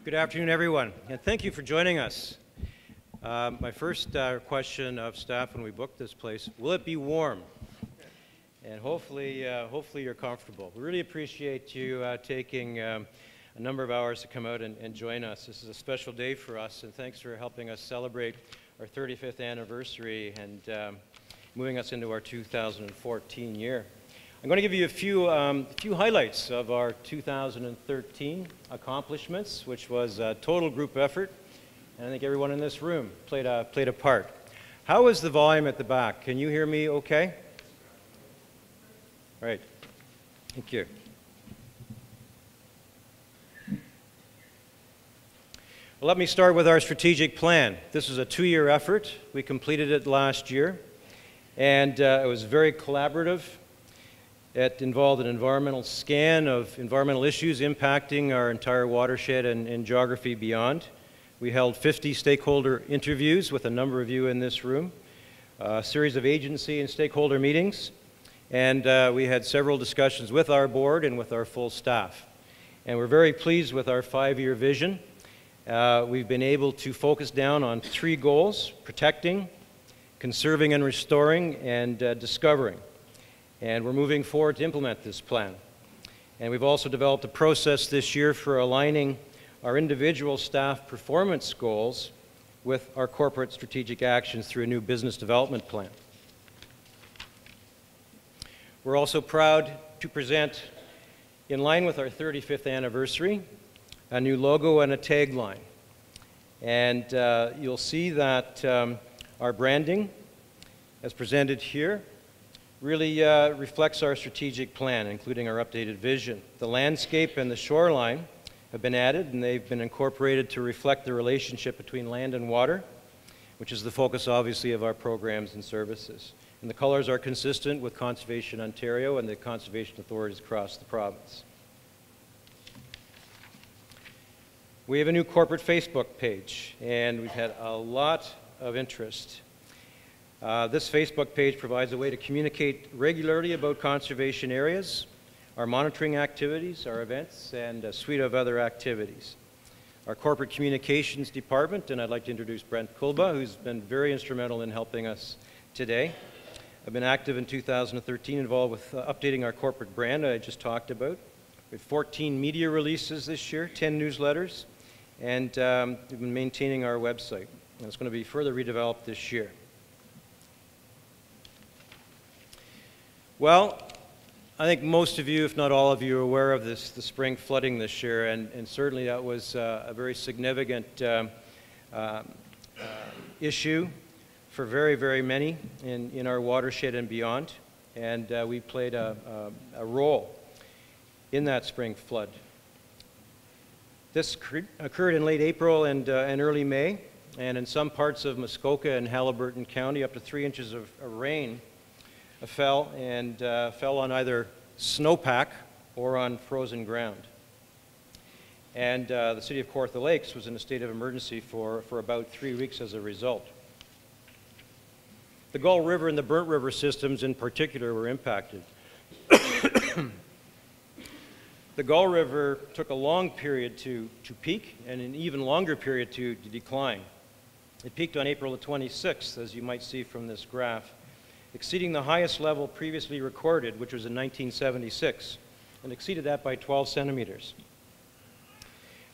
Good afternoon, everyone, and thank you for joining us. My first question of staff when we booked this place, will it be warm? And hopefully you're comfortable. We really appreciate you taking a number of hours to come out and join us. This is a special day for us, and thanks for helping us celebrate our 35th anniversary and moving us into our 2014 year. I'm going to give you a few highlights of our 2013 accomplishments, which was a total group effort, and I think everyone in this room played a part. How is the volume at the back? Can you hear me okay? Right. Thank you. Well, let me start with our strategic plan. This is a 2-year effort. We completed it last year, and it was very collaborative. It involved an environmental scan of environmental issues impacting our entire watershed and geography beyond. We held 50 stakeholder interviews with a number of you in this room, a series of agency and stakeholder meetings, and we had several discussions with our board and with our full staff. And we're very pleased with our 5-year vision. We've been able to focus down on 3 goals: protecting, conserving and restoring, and discovering. And we're moving forward to implement this plan. And we've also developed a process this year for aligning our individual staff performance goals with our corporate strategic actions through a new business development plan. We're also proud to present, in line with our 35th anniversary, a new logo and a tagline. And you'll see that our branding, as presented here, really reflects our strategic plan, including our updated vision. The landscape and the shoreline have been added, and they've been incorporated to reflect the relationship between land and water, which is the focus, obviously, of our programs and services. And the colors are consistent with Conservation Ontario and the conservation authorities across the province. We have a new corporate Facebook page, and we've had a lot of interest. This Facebook page provides a way to communicate regularly about conservation areas, our monitoring activities, our events, and a suite of other activities. Our corporate communications department, and I'd like to introduce Brent Kulba, who's been very instrumental in helping us today. I've been active in 2013, involved with updating our corporate brand I just talked about. We have 14 media releases this year, 10 newsletters, and we've been maintaining our website. And it's going to be further redeveloped this year. Well, I think most of you, if not all of you, are aware of the spring flooding this year, and certainly that was a very significant issue for very, very many in our watershed and beyond, and we played a role in that spring flood. This occurred in late April and early May, and in some parts of Muskoka and Haliburton County, up to 3 inches of rain fell on either snowpack or on frozen ground. And the city of Kawartha Lakes was in a state of emergency for about 3 weeks as a result. The Gull River and the Burnt River systems in particular were impacted. The Gull River took a long period to peak and an even longer period to decline. It peaked on April the 26th, as you might see from this graph, exceeding the highest level previously recorded, which was in 1976, and exceeded that by 12 centimeters.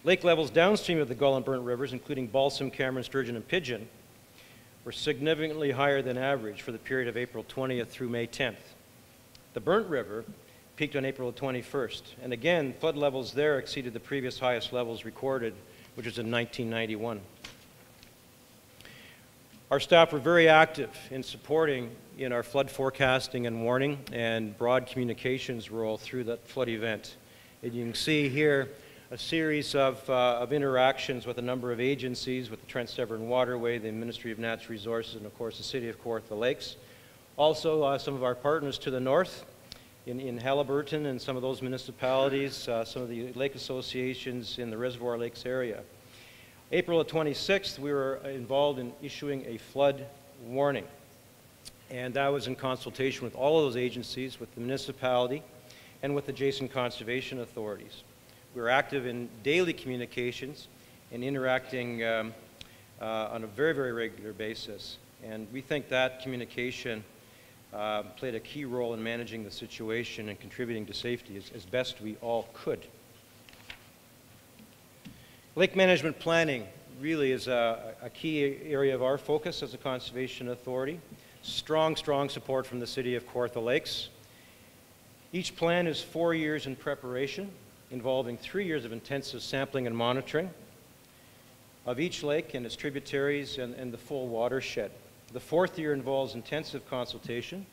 Lake levels downstream of the Gull and Burnt Rivers, including Balsam, Cameron, Sturgeon, and Pigeon, were significantly higher than average for the period of April 20th through May 10th. The Burnt River peaked on April 21st, and again, flood levels there exceeded the previous highest levels recorded, which was in 1991. Our staff were very active in supporting in our flood forecasting and warning and broad communications role through that flood event. And you can see here a series of interactions with a number of agencies, with the Trent-Severn Waterway, the Ministry of Natural Resources, and of course the City of Kawartha Lakes. Also some of our partners to the north in Haliburton and some of those municipalities, some of the lake associations in the Reservoir Lakes area. April the 26th, we were involved in issuing a flood warning. And that was in consultation with all of those agencies, with the municipality, and with adjacent conservation authorities. We were active in daily communications and interacting on a very, very regular basis. And we think that communication played a key role in managing the situation and contributing to safety as best we all could. Lake management planning really is a key area of our focus as a conservation authority. Strong support from the City of Kawartha Lakes. Each plan is 4 years in preparation, involving 3 years of intensive sampling and monitoring of each lake and its tributaries and the full watershed. The 4th year involves intensive consultation,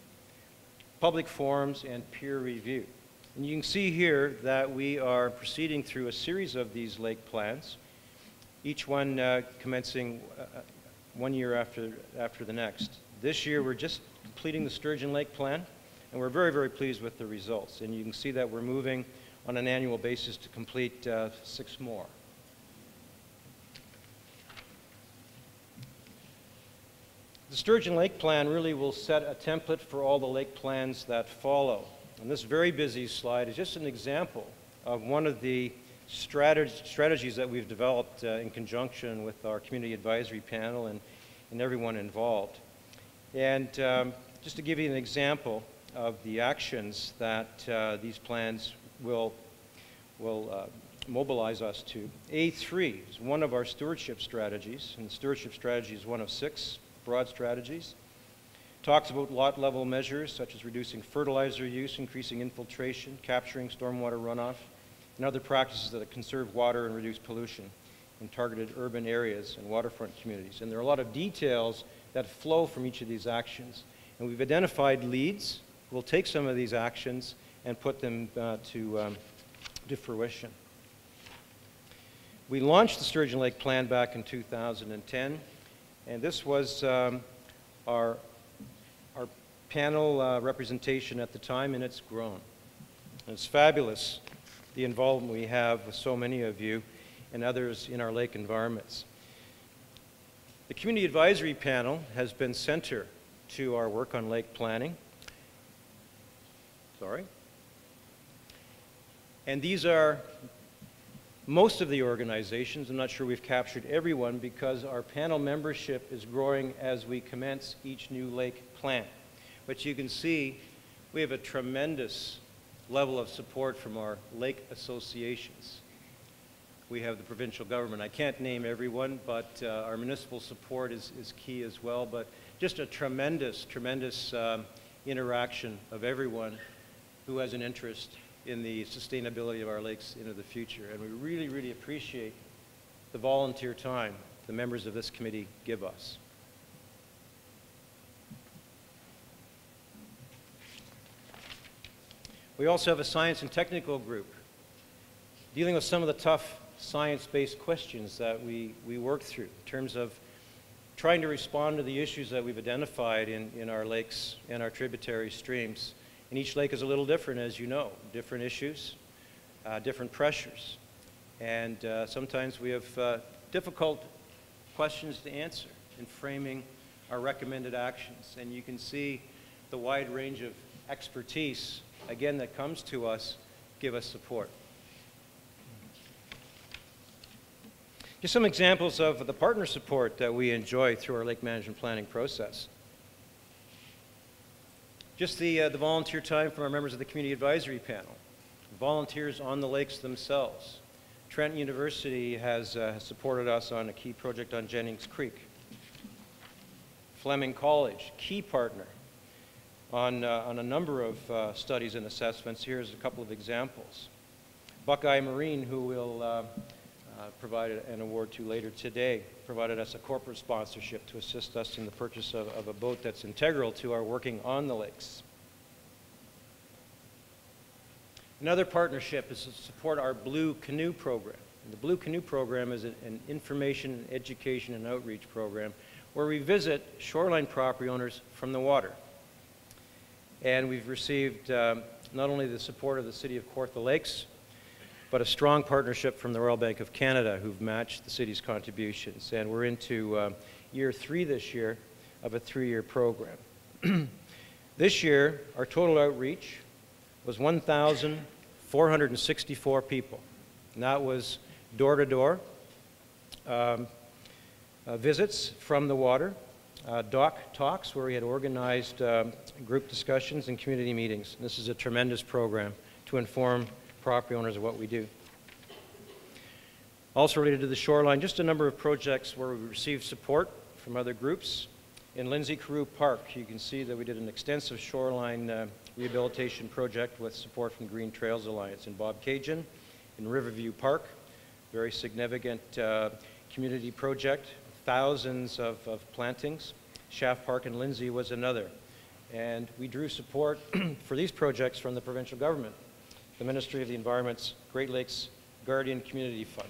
public forums, and peer review. And you can see here that we are proceeding through a series of these lake plans, each one commencing 1 year after the next. This year we're just completing the Sturgeon Lake plan, and we're very, very pleased with the results. And you can see that we're moving on an annual basis to complete 6 more. The Sturgeon Lake plan really will set a template for all the lake plans that follow. And this very busy slide is just an example of one of the strategies that we've developed in conjunction with our community advisory panel and everyone involved. And just to give you an example of the actions that these plans will mobilize us to. A3 is one of our stewardship strategies, and the stewardship strategy is one of 6 broad strategies. Talks about lot level measures such as reducing fertilizer use, increasing infiltration, capturing stormwater runoff, and other practices that conserve water and reduce pollution in targeted urban areas and waterfront communities. And there are a lot of details that flow from each of these actions. And we've identified leads. We'll take some of these actions and put them to fruition. We launched the Sturgeon Lake plan back in 2010. And this was our panel representation at the time, and it's grown. And it's fabulous, the involvement we have with so many of you and others in our lake environments. The Community Advisory Panel has been center to our work on lake planning. And these are most of the organizations. I'm not sure we've captured everyone because our panel membership is growing as we commence each new lake plan. But you can see we have a tremendous level of support from our lake associations. We have the provincial government. I can't name everyone, but our municipal support is key as well. But just a tremendous interaction of everyone who has an interest in the sustainability of our lakes into the future. And we really, really appreciate the volunteer time the members of this committee give us. We also have a science and technical group dealing with some of the tough science-based questions that we work through in terms of trying to respond to the issues that we've identified in our lakes and our tributary streams. And each lake is a little different, as you know, different issues, different pressures. And sometimes we have difficult questions to answer in framing our recommended actions. And you can see the wide range of expertise, again, that comes to us, give us support. Just some examples of the partner support that we enjoy through our lake management planning process. Just the volunteer time from our members of the Community Advisory Panel, volunteers on the lakes themselves. Trent University has supported us on a key project on Jennings Creek. Fleming College, key partner on a number of studies and assessments. Here's a couple of examples. Buckeye Marine, who will provide an award to later today, provided us a corporate sponsorship to assist us in the purchase of a boat that's integral to our working on the lakes. Another partnership is to support our Blue Canoe program. And the Blue Canoe program is an information, education, and outreach program where we visit shoreline property owners from the water. And we've received not only the support of the City of Kawartha Lakes, but a strong partnership from the Royal Bank of Canada, who've matched the city's contributions. And we're into year 3 this year of a 3-year program. This year, our total outreach was 1,464 people. And that was door to door, visits from the water, dock talks where we had organized group discussions and community meetings. This is a tremendous program to inform property owners of what we do. Also related to the shoreline, just a number of projects where we received support from other groups. In Lindsay-Carew Park, you can see that we did an extensive shoreline rehabilitation project with support from Green Trails Alliance. In Bob Pigeon, in Riverview Park, very significant community project, thousands of plantings. Shaft Park in Lindsay was another. And we drew support for these projects from the provincial government, the Ministry of the Environment's Great Lakes Guardian Community Fund.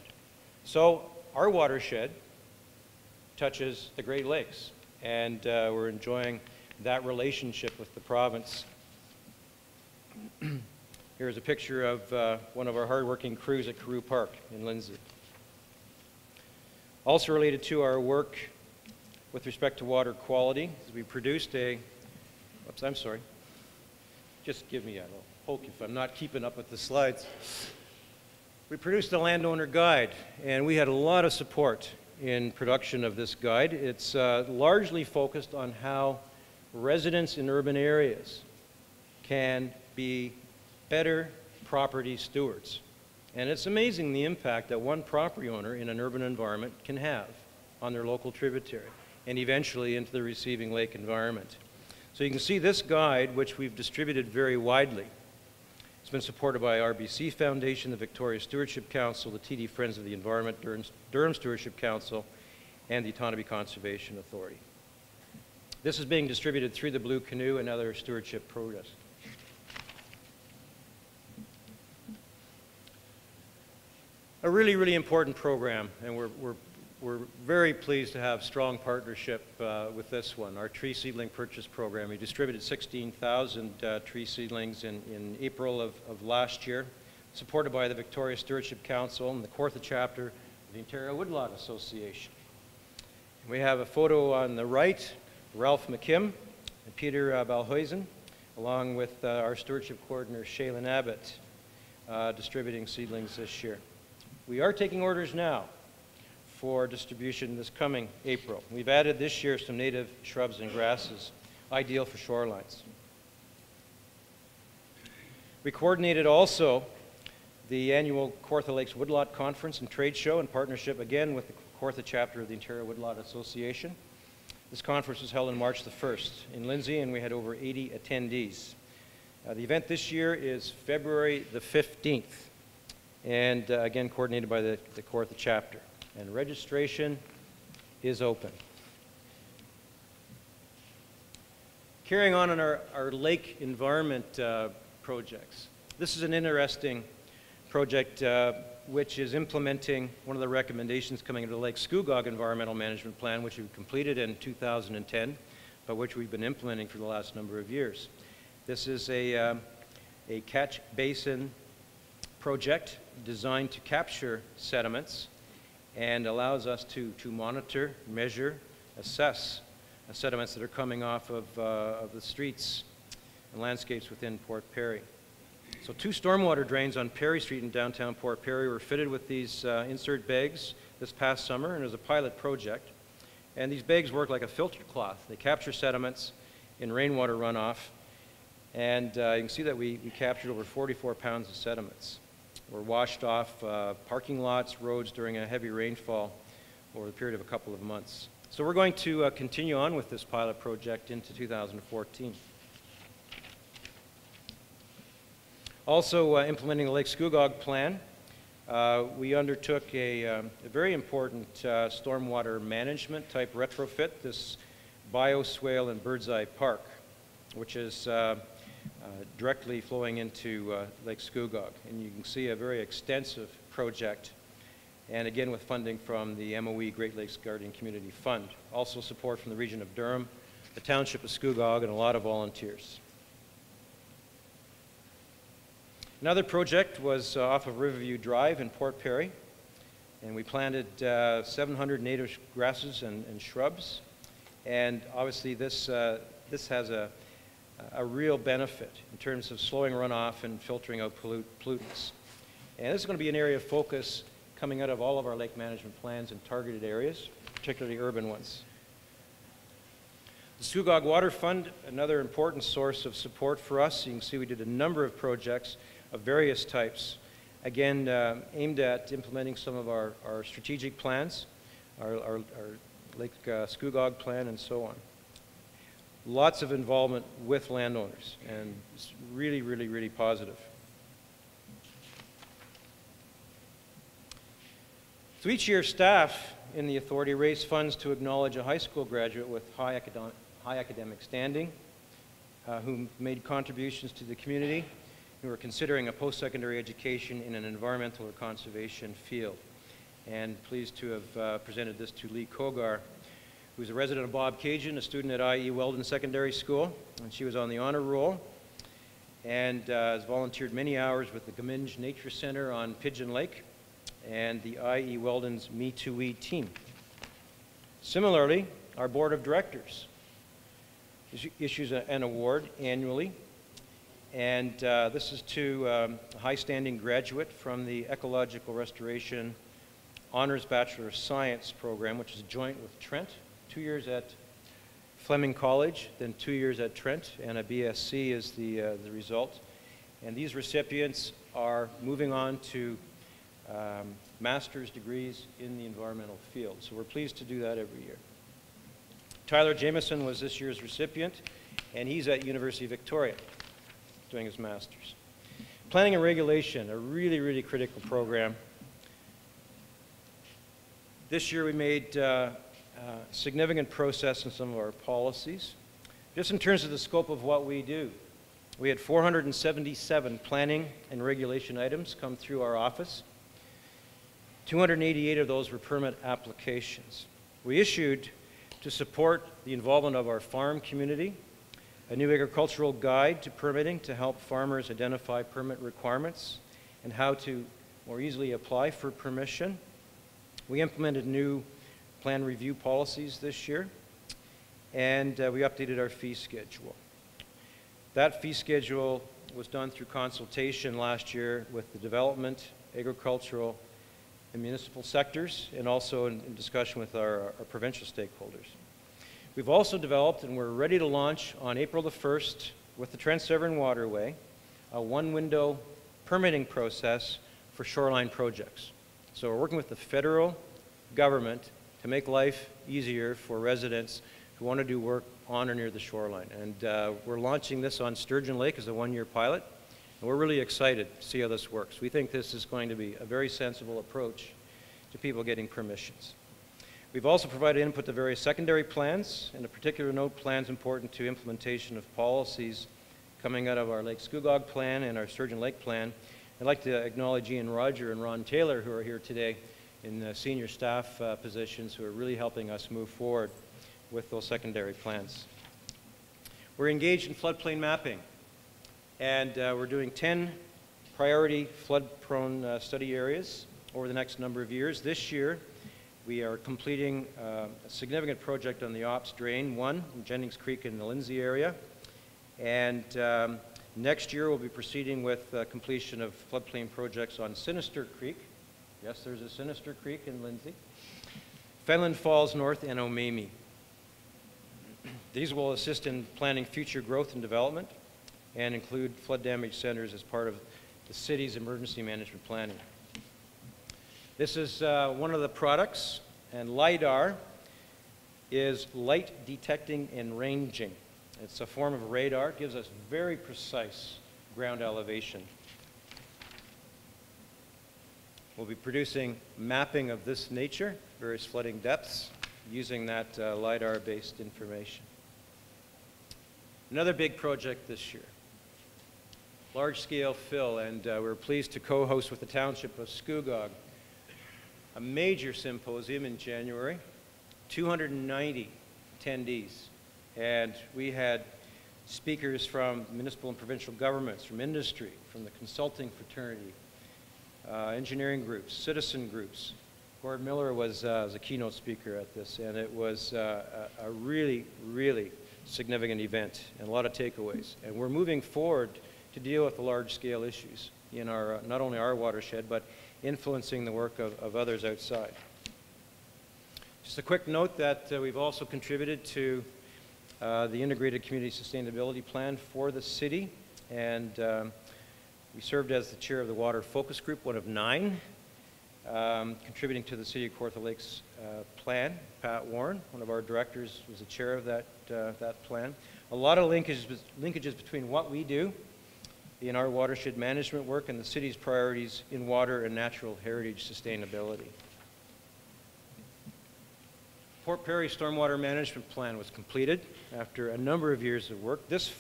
So our watershed touches the Great Lakes, and we're enjoying that relationship with the province. Here's a picture of one of our hardworking crews at Carew Park in Lindsay. Also related to our work with respect to water quality, we produced a, oops, I'm sorry, just give me a little poke if I'm not keeping up with the slides. We produced a landowner guide, and we had a lot of support in production of this guide. It's largely focused on how residents in urban areas can be better property stewards. And it's amazing the impact that one property owner in an urban environment can have on their local tributary and eventually into the receiving lake environment. So you can see this guide, which we've distributed very widely. It's been supported by RBC Foundation, the Victoria Stewardship Council, the TD Friends of the Environment, Durham Stewardship Council, and the Kawartha Conservation Authority. This is being distributed through the Blue Canoe and other stewardship projects. A really, really important program, and we're very pleased to have strong partnership with this one. Our tree seedling purchase program, we distributed 16,000 tree seedlings in April of last year, supported by the Victoria Stewardship Council and the Kawartha chapter of the Ontario Woodlot Association. We have a photo on the right, Ralph McKim and Peter Balhuizen, along with our stewardship coordinator, Shaylin Abbott, distributing seedlings this year. We are taking orders now for distribution this coming April. We've added this year some native shrubs and grasses, ideal for shorelines. We coordinated also the annual Kawartha Lakes Woodlot Conference and Trade Show in partnership again with the Kawartha chapter of the Ontario Woodlot Association. This conference was held on March the 1st in Lindsay, and we had over 80 attendees. The event this year is February the 15th. And again, coordinated by the Kawartha chapter. And registration is open. Carrying on our lake environment projects. This is an interesting project which is implementing one of the recommendations coming into the Lake Scugog Environmental Management Plan, which we completed in 2010, but which we've been implementing for the last number of years. This is a catch basin project designed to capture sediments and allows us to monitor, measure, assess sediments that are coming off of the streets and landscapes within Port Perry. So 2 stormwater drains on Perry Street in downtown Port Perry were fitted with these insert bags this past summer, and it was a pilot project. And these bags work like a filter cloth. They capture sediments in rainwater runoff, and you can see that we captured over 44 pounds of sediments. Were washed off parking lots, roads during a heavy rainfall over the period of a couple of months. So we're going to continue on with this pilot project into 2014. Also implementing the Lake Scugog plan, we undertook a very important stormwater management type retrofit, this bioswale and Bird's Eye Park, which is directly flowing into Lake Scugog. And you can see a very extensive project, and again with funding from the MOE Great Lakes Guardian Community Fund. Also support from the region of Durham, the township of Scugog, and a lot of volunteers. Another project was off of Riverview Drive in Port Perry, and we planted 700 native grasses and shrubs. And obviously this has a real benefit in terms of slowing runoff and filtering out pollutants. And this is going to be an area of focus coming out of all of our lake management plans in targeted areas, particularly urban ones. The Scugog Water Fund, another important source of support for us. You can see we did a number of projects of various types, again, aimed at implementing some of our strategic plans, our Lake Scugog plan, and so on. Lots of involvement with landowners, and it's really, really, really positive. So each year, staff in the authority raise funds to acknowledge a high school graduate with high academic standing who made contributions to the community, who are considering a post-secondary education in an environmental or conservation field. And pleased to have presented this to Lee Kogar, who's a resident of Bob Cajun, a student at IE Weldon Secondary School, and she was on the honor roll and has volunteered many hours with the Gaminge Nature Center on Pigeon Lake and the IE Weldon's Me2We team. Similarly, our board of directors issues an award annually, and this is to a high-standing graduate from the Ecological Restoration Honors Bachelor of Science program, which is joint with Trent, 2 years at Fleming College, then 2 years at Trent, and a BSc is the result. And these recipients are moving on to master's degrees in the environmental field. So we're pleased to do that every year. Tyler Jameson was this year's recipient, and he's at University of Victoria doing his master's. Planning and regulation, a really, really critical program. This year we made significant progress in some of our policies. Just in terms of the scope of what we do, we had 477 planning and regulation items come through our office. 288 of those were permit applications. We issued, to support the involvement of our farm community, a new agricultural guide to permitting to help farmers identify permit requirements and how to more easily apply for permission. We implemented new plan review policies this year, and we updated our fee schedule. That fee schedule was done through consultation last year with the development, agricultural, and municipal sectors, and also in discussion with our provincial stakeholders. We've also developed, and we're ready to launch on April the 1st with the Trent Severn Waterway, a one-window permitting process for shoreline projects. So we're working with the federal government to make life easier for residents who want to do work on or near the shoreline. And we're launching this on Sturgeon Lake as a one-year pilot. And we're really excited to see how this works. We think this is going to be a very sensible approach to people getting permissions. We've also provided input to various secondary plans, and a particular note, plans important to implementation of policies coming out of our Lake Scugog plan and our Sturgeon Lake plan. I'd like to acknowledge Ian Roger and Ron Taylor, who are here today in senior staff positions, who are really helping us move forward with those secondary plans. We're engaged in floodplain mapping, and we're doing 10 priority flood-prone study areas over the next number of years. This year, we are completing a significant project on the Ops Drain 1 in Jennings Creek in the Lindsay area, and next year we'll be proceeding with completion of floodplain projects on Sinister Creek. Yes, there's a Sinister Creek in Lindsay, Fenland Falls North, and Omamey. These will assist in planning future growth and development and include flood damage centers as part of the city's emergency management planning. This is one of the products, and LIDAR is light detecting and ranging. It's a form of radar. It gives us very precise ground elevation. We'll be producing mapping of this nature, various flooding depths, using that LIDAR-based information. Another big project this year, large-scale fill, and we're pleased to co-host with the Township of Scugog a major symposium in January, 290 attendees, and we had speakers from municipal and provincial governments, from industry, from the consulting fraternity, engineering groups, citizen groups. Gord Miller was a keynote speaker at this, and it was a really, really significant event and a lot of takeaways. And we're moving forward to deal with the large-scale issues in our, not only our watershed, but influencing the work of others outside. Just a quick note that we've also contributed to the Integrated Community Sustainability Plan for the city, and we served as the chair of the Water Focus Group, one of 9, contributing to the City of Kawartha Lake's plan. Pat Warren, one of our directors, was the chair of that plan. A lot of linkages between what we do in our watershed management work and the city's priorities in water and natural heritage sustainability. Port Perry Stormwater Management Plan was completed after a number of years of work. This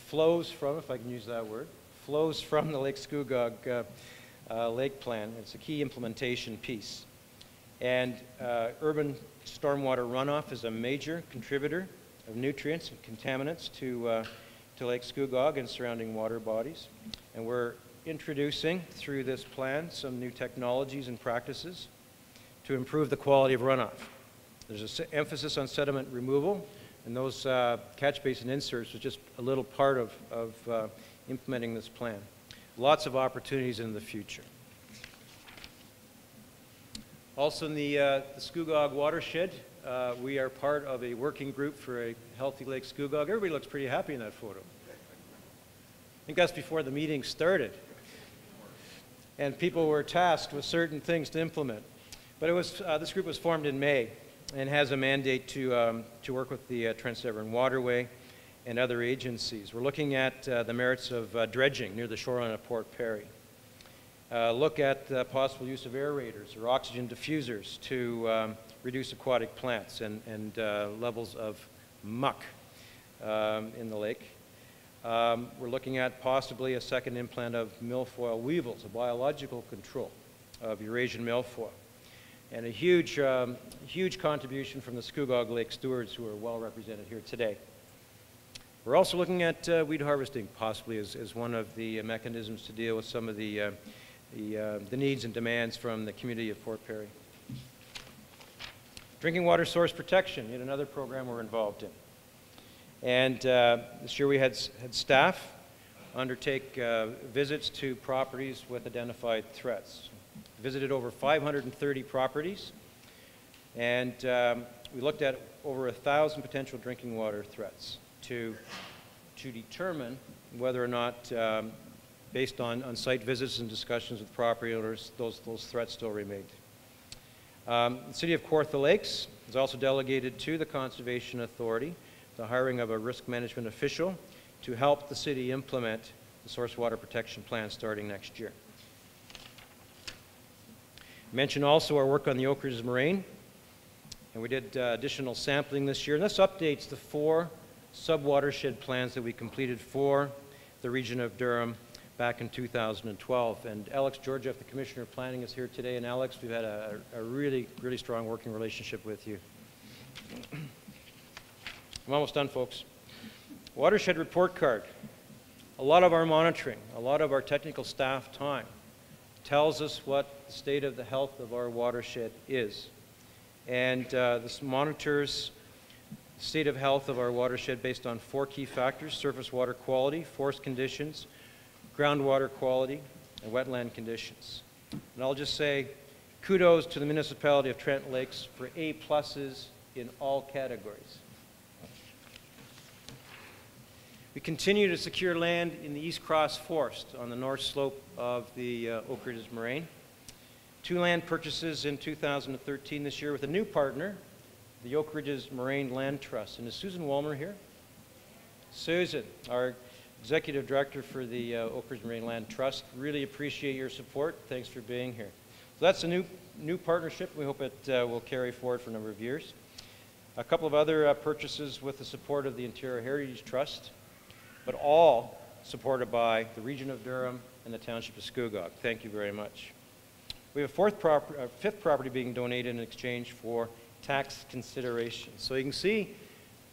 flows from, if I can use that word, flows from the Lake Scugog Lake Plan. It's a key implementation piece. And urban stormwater runoff is a major contributor of nutrients and contaminants to Lake Scugog and surrounding water bodies. And we're introducing, through this plan, some new technologies and practices to improve the quality of runoff. There's an emphasis on sediment removal, and those catch basin inserts was just a little part of implementing this plan. Lots of opportunities in the future. Also in the Scugog Watershed, we are part of a working group for a healthy Lake Scugog. Everybody looks pretty happy in that photo. I think that's before the meeting started. And people were tasked with certain things to implement. But it was, this group was formed in May and has a mandate to work with the Trans-Severn Waterway and other agencies. We're looking at the merits of dredging near the shoreline of Port Perry. Look at the possible use of aerators or oxygen diffusers to reduce aquatic plants and levels of muck in the lake. We're looking at possibly a second implant of milfoil weevils, a biological control of Eurasian milfoil. And a huge, huge contribution from the Scugog Lake stewards who are well represented here today. We're also looking at weed harvesting possibly as one of the mechanisms to deal with some of the needs and demands from the community of Port Perry. Drinking water source protection, yet another program we're involved in. And this year we had staff undertake visits to properties with identified threats. Visited over 530 properties, and we looked at over 1,000 potential drinking water threats to determine whether or not, based on site visits and discussions with property owners, those threats still remained. The City of Kawartha Lakes is also delegated to the Conservation Authority the hiring of a risk management official to help the city implement the source water protection plan starting next year. Mention also our work on the Oak Ridges Moraine, and we did additional sampling this year. And this updates the 4 sub-watershed plans that we completed for the region of Durham back in 2012. And Alex Georgieff, the Commissioner of Planning, is here today. And Alex, we've had a really, really strong working relationship with you. I'm almost done, folks. Watershed report card. A lot of our monitoring, a lot of our technical staff time tells us what the state of the health of our watershed is. And this monitors the state of health of our watershed based on 4 key factors: surface water quality, forest conditions, groundwater quality, and wetland conditions. And I'll just say kudos to the municipality of Trent Lakes for A+s in all categories. We continue to secure land in the East Cross Forest on the north slope of the Oak Ridges Moraine. 2 land purchases in 2013 this year with a new partner, the Oak Ridges Moraine Land Trust. And is Susan Walmer here? Susan, our Executive Director for the Oak Ridges Moraine Land Trust. Really appreciate your support. Thanks for being here. So that's a new partnership. We hope it will carry forward for a number of years. A couple of other purchases with the support of the Interior Heritage Trust, but all supported by the region of Durham and the township of Scugog. Thank you very much. We have a 5th property being donated in exchange for tax consideration. So you can see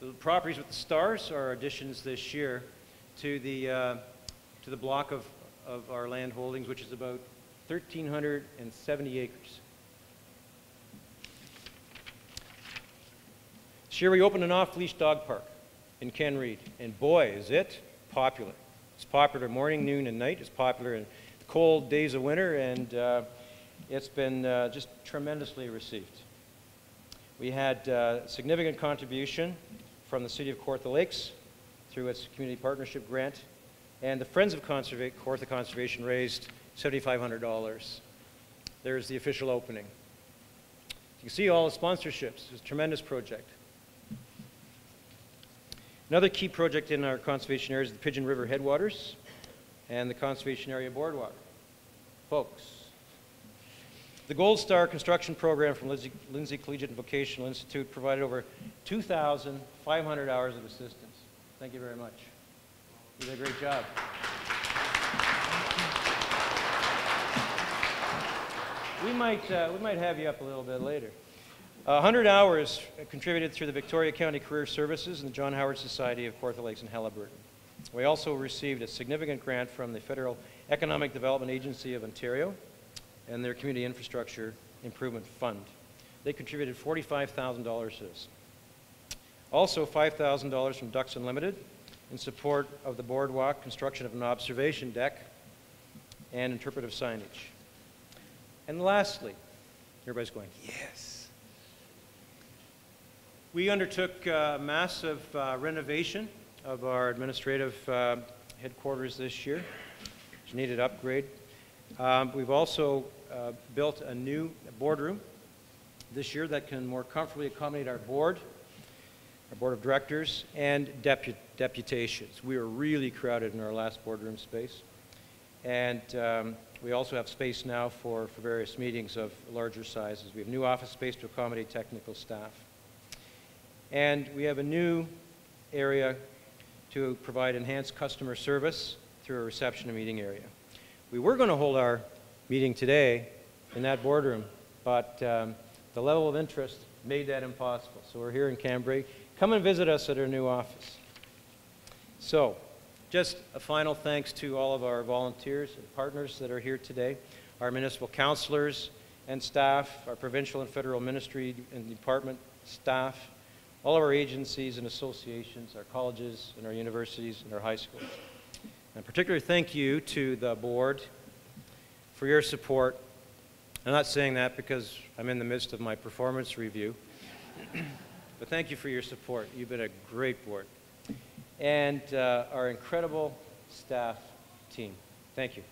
the properties with the stars are additions this year to the block of our land holdings, which is about 1,370 acres. This year we opened an off-leash dog park in Ken Reed, and boy, is it popular. It's popular morning, noon, and night. It's popular in the cold days of winter, and It's been just tremendously received. We had significant contribution from the City of Kawartha Lakes through its Community Partnership Grant, and the Friends of Kawartha Conservation raised $7,500. There's the official opening. You can see all the sponsorships. It's a tremendous project. Another key project in our conservation area is the Pigeon River Headwaters and the conservation area Boardwalk. Folks, the Gold Star construction program from Lindsay Collegiate and Vocational Institute provided over 2,500 hours of assistance. Thank you very much. You did a great job. We might have you up a little bit later. 100 hours contributed through the Victoria County Career Services and the John Howard Society of Kawartha Lakes and Halliburton. We also received a significant grant from the Federal Economic Development Agency of Ontario and their Community Infrastructure Improvement Fund. They contributed $45,000 to this. Also $5,000 from Ducks Unlimited in support of the Boardwalk, construction of an observation deck, and interpretive signage. And lastly, everybody's going, yes. We undertook massive renovation of our administrative headquarters this year, which needed upgrade. We've also built a new boardroom this year that can more comfortably accommodate our board of directors, and deputations. We were really crowded in our last boardroom space. And we also have space now for various meetings of larger sizes. We have new office space to accommodate technical staff. And we have a new area to provide enhanced customer service through a reception and meeting area. We were going to hold our meeting today in that boardroom, but the level of interest made that impossible. So we're here in Cambrai. Come and visit us at our new office. So, just a final thanks to all of our volunteers and partners that are here today, our municipal councillors and staff, our provincial and federal ministry and department staff, all of our agencies and associations, our colleges and our universities and our high schools. And particularly thank you to the board for your support. I'm not saying that because I'm in the midst of my performance review, but thank you for your support. You've been a great board. And our incredible staff team. Thank you.